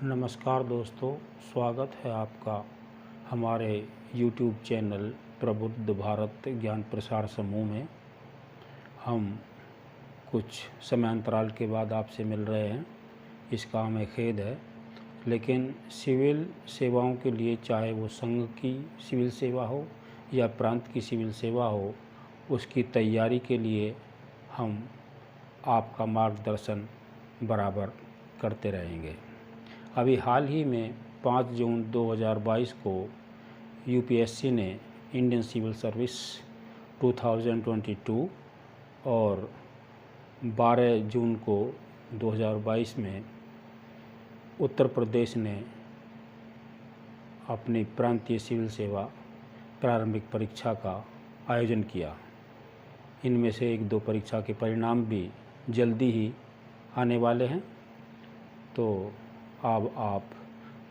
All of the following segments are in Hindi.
नमस्कार दोस्तों, स्वागत है आपका हमारे YouTube चैनल प्रबुद्ध भारत ज्ञान प्रसार समूह में। हम कुछ समयांतराल के बाद आपसे मिल रहे हैं, इसका हमें खेद है, लेकिन सिविल सेवाओं के लिए, चाहे वो संघ की सिविल सेवा हो या प्रांत की सिविल सेवा हो, उसकी तैयारी के लिए हम आपका मार्गदर्शन बराबर करते रहेंगे। अभी हाल ही में 5 जून 2022 को यूपीएससी ने इंडियन सिविल सर्विस 2022 और 12 जून को 2022 में उत्तर प्रदेश ने अपनी प्रांतीय सिविल सेवा प्रारंभिक परीक्षा का आयोजन किया। इनमें से 1-2 परीक्षा के परिणाम भी जल्दी ही आने वाले हैं। तो अब आप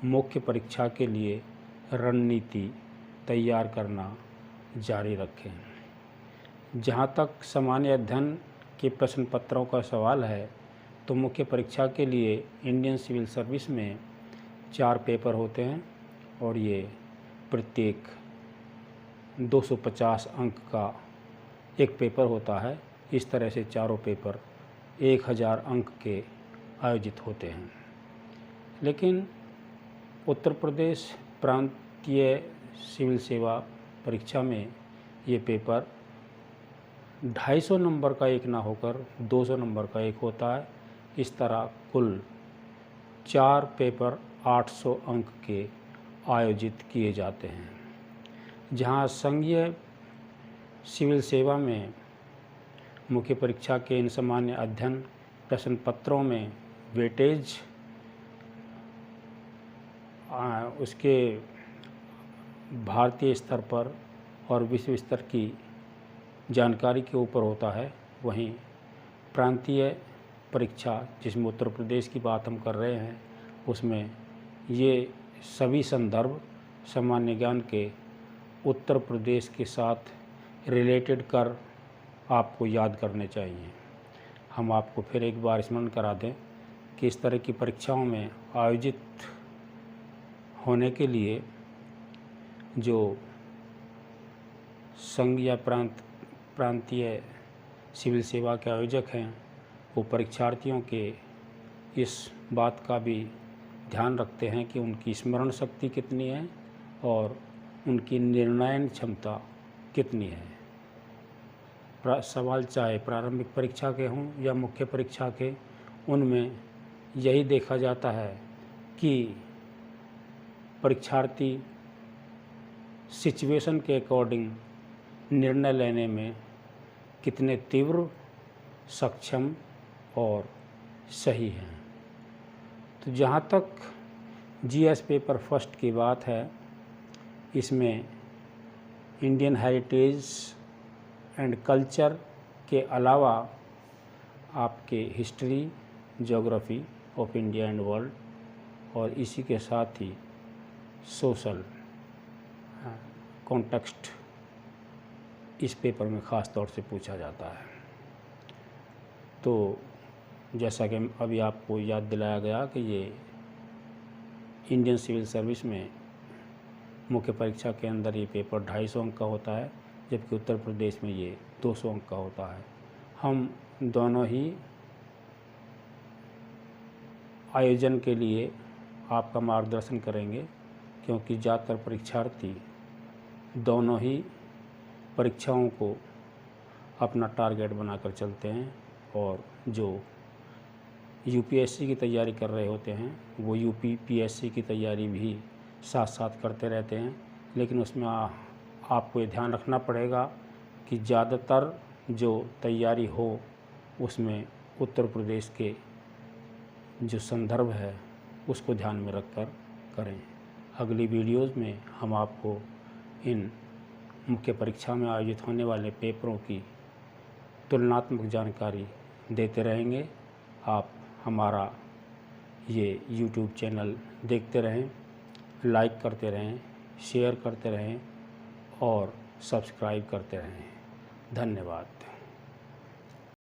मुख्य परीक्षा के लिए रणनीति तैयार करना जारी रखें। जहाँ तक सामान्य अध्ययन के प्रश्न पत्रों का सवाल है, तो मुख्य परीक्षा के लिए इंडियन सिविल सर्विस में 4 पेपर होते हैं और ये प्रत्येक 250 अंक का एक पेपर होता है। इस तरह से चारों पेपर 1000 अंक के आयोजित होते हैं। लेकिन उत्तर प्रदेश प्रांतीय सिविल सेवा परीक्षा में ये पेपर 250 नंबर का एक ना होकर 200 नंबर का एक होता है। इस तरह कुल 4 पेपर 800 अंक के आयोजित किए जाते हैं। जहां संघीय सिविल सेवा में मुख्य परीक्षा के इन सामान्य अध्ययन प्रश्न पत्रों में वेटेज उसके भारतीय स्तर पर और विश्व स्तर की जानकारी के ऊपर होता है, वहीं प्रांतीय परीक्षा, जिसमें उत्तर प्रदेश की बात हम कर रहे हैं, उसमें ये सभी संदर्भ सामान्य ज्ञान के उत्तर प्रदेश के साथ रिलेटेड कर आपको याद करने चाहिए। हम आपको फिर एक बार स्मरण करा दें कि इस तरह की परीक्षाओं में आयोजित होने के लिए जो संघ या प्रांतीय सिविल सेवा के आयोजक हैं, वो परीक्षार्थियों के इस बात का भी ध्यान रखते हैं कि उनकी स्मरण शक्ति कितनी है और उनकी निर्णयन क्षमता कितनी है। सवाल चाहे प्रारंभिक परीक्षा के हों या मुख्य परीक्षा के, उनमें यही देखा जाता है कि परीक्षार्थी सिचुएशन के अकॉर्डिंग निर्णय लेने में कितने तीव्र, सक्षम और सही हैं। तो जहाँ तक जीएस पेपर फर्स्ट की बात है, इसमें इंडियन हेरिटेज एंड कल्चर के अलावा आपके history, geography of India and world और इसी के साथ ही सोशल कॉन्टेक्स्ट इस पेपर में ख़ास तौर से पूछा जाता है। तो जैसा कि अभी आपको याद दिलाया गया कि ये इंडियन सिविल सर्विस में मुख्य परीक्षा के अंदर ये पेपर 250 अंक का होता है, जबकि उत्तर प्रदेश में ये 200 अंक का होता है। हम दोनों ही आयोजन के लिए आपका मार्गदर्शन करेंगे, क्योंकि ज़्यादातर परीक्षार्थी दोनों ही परीक्षाओं को अपना टारगेट बनाकर चलते हैं और जो यूपीएससी की तैयारी कर रहे होते हैं, वो यूपीपीएससी की तैयारी भी साथ साथ करते रहते हैं। लेकिन उसमें आपको ये ध्यान रखना पड़ेगा कि ज़्यादातर जो तैयारी हो उसमें उत्तर प्रदेश के जो संदर्भ है उसको ध्यान में रखकर करें। अगली वीडियोज़ में हम आपको इन मुख्य परीक्षा में आयोजित होने वाले पेपरों की तुलनात्मक जानकारी देते रहेंगे। आप हमारा ये YouTube चैनल देखते रहें, लाइक करते रहें, शेयर करते रहें और सब्सक्राइब करते रहें। धन्यवाद।